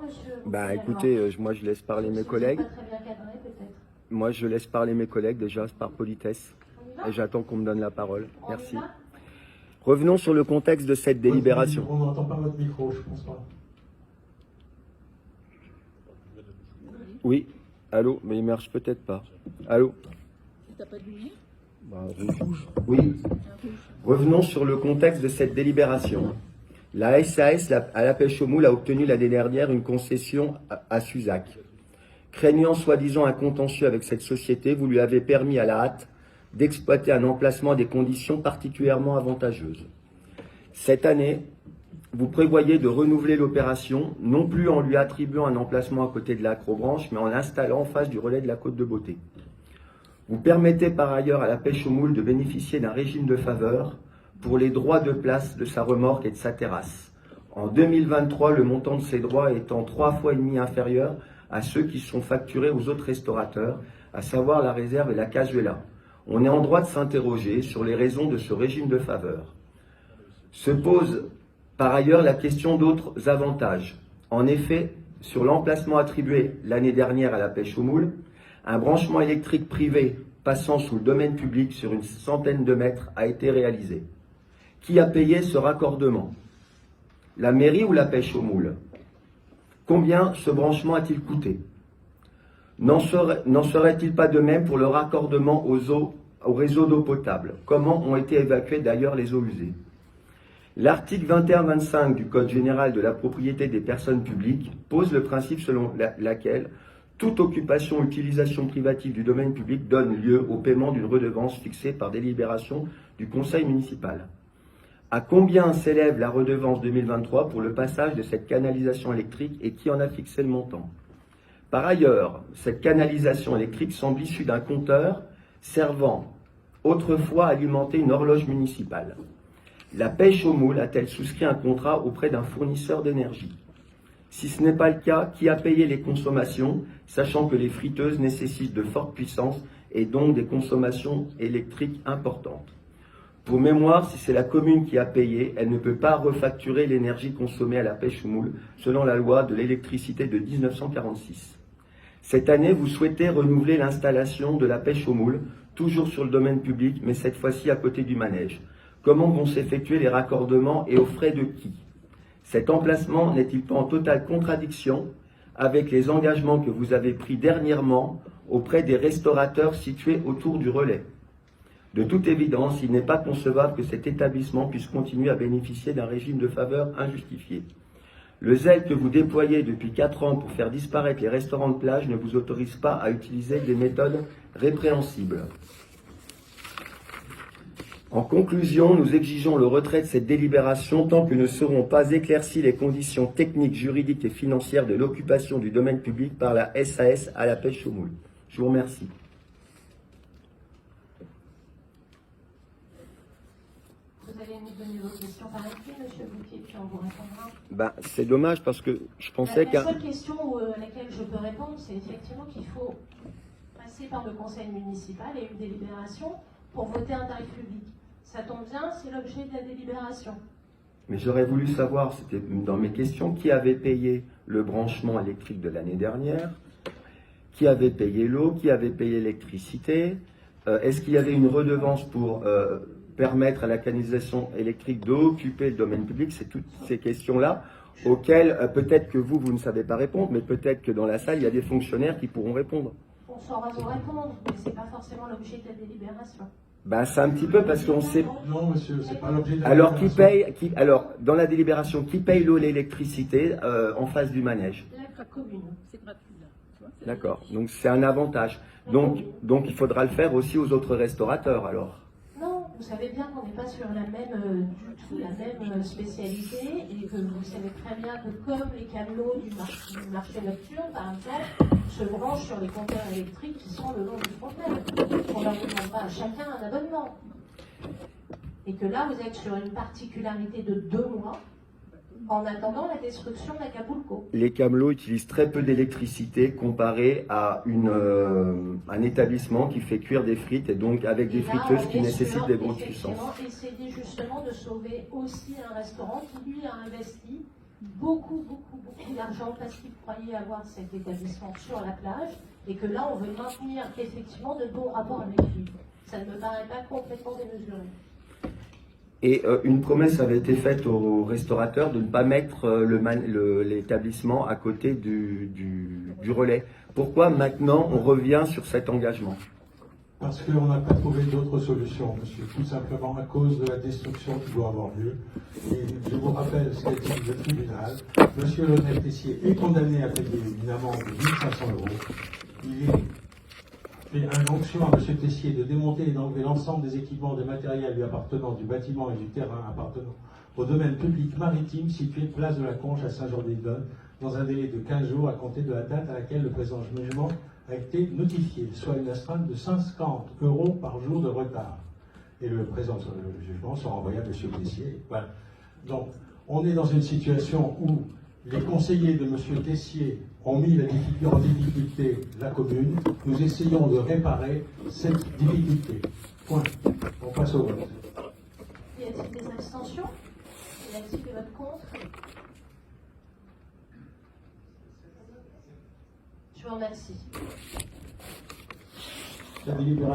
monsieur? Bah écoutez, moi je laisse parler mes collègues. Pas très bien cadré, peut-être. Moi je laisse parler mes collègues déjà par politesse. On y va? Et j'attends qu'on me donne la parole. On y Merci. va? Revenons sur le contexte de cette délibération. On n'entend pas votre micro, je pense pas. Oui. Allô? Mais il marche peut-être pas. Allô? T'as pas de lumière? Bah, rouge. Oui. Revenons sur le contexte de cette délibération. La SAS à la pêche au moule a obtenu l'année dernière une concession à Suzac. Craignant soi-disant un contentieux avec cette société, vous lui avez permis à la hâte d'exploiter un emplacement à des conditions particulièrement avantageuses. Cette année, vous prévoyez de renouveler l'opération, non plus en lui attribuant un emplacement à côté de l'Acrobranche, mais en l'installant en face du relais de la Côte de Beauté. Vous permettez par ailleurs à la pêche au moule de bénéficier d'un régime de faveur pour les droits de place de sa remorque et de sa terrasse. En 2023, le montant de ces droits étant 3,5 fois inférieur à ceux qui sont facturés aux autres restaurateurs, à savoir la réserve et la cazuela. On est en droit de s'interroger sur les raisons de ce régime de faveur. Se pose par ailleurs la question d'autres avantages. En effet, sur l'emplacement attribué l'année dernière à la pêche au moule, un branchement électrique privé passant sous le domaine public sur une centaine de mètres a été réalisé. Qui a payé ce raccordement? La mairie ou la pêche au moule? Combien ce branchement a-t-il coûté? N'en serait-il pas de même pour le raccordement au réseau d'eau potable? Comment ont été évacuées d'ailleurs les eaux usées? L'article 21-25 du Code général de la propriété des personnes publiques pose le principe selon lequel toute occupation ou utilisation privative du domaine public donne lieu au paiement d'une redevance fixée par délibération du conseil municipal. À combien s'élève la redevance 2023 pour le passage de cette canalisation électrique et qui en a fixé le montant? Par ailleurs, cette canalisation électrique semble issue d'un compteur servant autrefois à alimenter une horloge municipale. La pêche au moule a-t-elle souscrit un contrat auprès d'un fournisseur d'énergie? Si ce n'est pas le cas, qui a payé les consommations, sachant que les friteuses nécessitent de fortes puissances et donc des consommations électriques importantes? Pour mémoire, si c'est la commune qui a payé, elle ne peut pas refacturer l'énergie consommée à la pêche au moule, selon la loi de l'électricité de 1946. Cette année, vous souhaitez renouveler l'installation de la pêche au moule, toujours sur le domaine public, mais cette fois-ci à côté du manège. Comment vont s'effectuer les raccordements et aux frais de qui? Cet emplacement n'est-il pas en totale contradiction avec les engagements que vous avez pris dernièrement auprès des restaurateurs situés autour du relais? De toute évidence, il n'est pas concevable que cet établissement puisse continuer à bénéficier d'un régime de faveur injustifié. Le zèle que vous déployez depuis 4 ans pour faire disparaître les restaurants de plage ne vous autorise pas à utiliser des méthodes répréhensibles. En conclusion, nous exigeons le retrait de cette délibération tant que ne seront pas éclaircies les conditions techniques, juridiques et financières de l'occupation du domaine public par la SAS à la pêche au moule. Je vous remercie. Vous allez nous donner vos questions par écrit, monsieur Bouquet, puis on vous répondra. Ben, c'est dommage parce que je pensais La seule question à laquelle je peux répondre, c'est effectivement qu'il faut passer par le conseil municipal et une délibération pour voter un tarif public. Ça tombe bien, c'est l'objet de la délibération. Mais j'aurais voulu savoir, c'était dans mes questions, qui avait payé le branchement électrique de l'année dernière, qui avait payé l'eau, qui avait payé l'électricité, est-ce qu'il y avait une redevance pour permettre à la canalisation électrique d'occuper le domaine public? C'est toutes ces questions-là auxquelles peut-être que vous ne savez pas répondre, mais peut-être que dans la salle, il y a des fonctionnaires qui pourront répondre. On saura vous répondre, mais ce n'est pas forcément l'objet de la délibération. Ben, c'est un petit peu parce qu'on sait... Non, monsieur, c'est pas l'objet de la Alors, délibération. alors, dans la délibération, qui paye l'eau et l'électricité en face du manège? La commune. C'est gratuit là. Tu vois, c'est D'accord, donc c'est un avantage. Donc il faudra le faire aussi aux autres restaurateurs alors. Non, vous savez bien qu'on n'est pas sur la même, du tout la même spécialité et que vous savez très bien que comme les camelots du marché nocturne, par exemple, se branchent sur les compteurs électriques qui sont le long du frontière. On ne leur demande pas à chacun un abonnement. Et que là, vous êtes sur une particularité de 2 mois en attendant la destruction d'Acapulco. Les camelots utilisent très peu d'électricité comparé à un établissement qui fait cuire des frites et donc avec des friteuses qui nécessitent des grosses puissances. Essayer justement de sauver aussi un restaurant qui lui a investi beaucoup d'argent parce qu'ils croyaient avoir cet établissement sur la plage et que là, on veut maintenir effectivement de bons rapports avec lui. Ça ne me paraît pas complètement démesuré. Et une promesse avait été faite aux restaurateurs de ne pas mettre l'établissement à côté du relais. Pourquoi maintenant on revient sur cet engagement? Parce qu'on n'a pas trouvé d'autre solution, monsieur, tout simplement à cause de la destruction qui doit avoir lieu. Et je vous rappelle ce qu'a dit le tribunal. Monsieur Lionel Tessier est condamné à payer une amende de 1 500 €. Il est fait injonction à monsieur Tessier de démonter et d'enlever l'ensemble des équipements de matériel lui appartenant du bâtiment et du terrain appartenant au domaine public maritime situé place de la Conche à Saint-Jean-des-Dones dans un délai de 15 jours à compter de la date à laquelle le présent jugement a été notifié, soit une astreinte de 50 € par jour de retard. Et le présent jugement sera envoyé à M. Tessier. Voilà. Donc, on est dans une situation où les conseillers de M. Tessier ont mis en difficulté la commune. Nous essayons de réparer cette difficulté. Point. On passe au vote. Y a-t-il des abstentions? Y a-t-il des votes contre? Je vous remercie. La délibération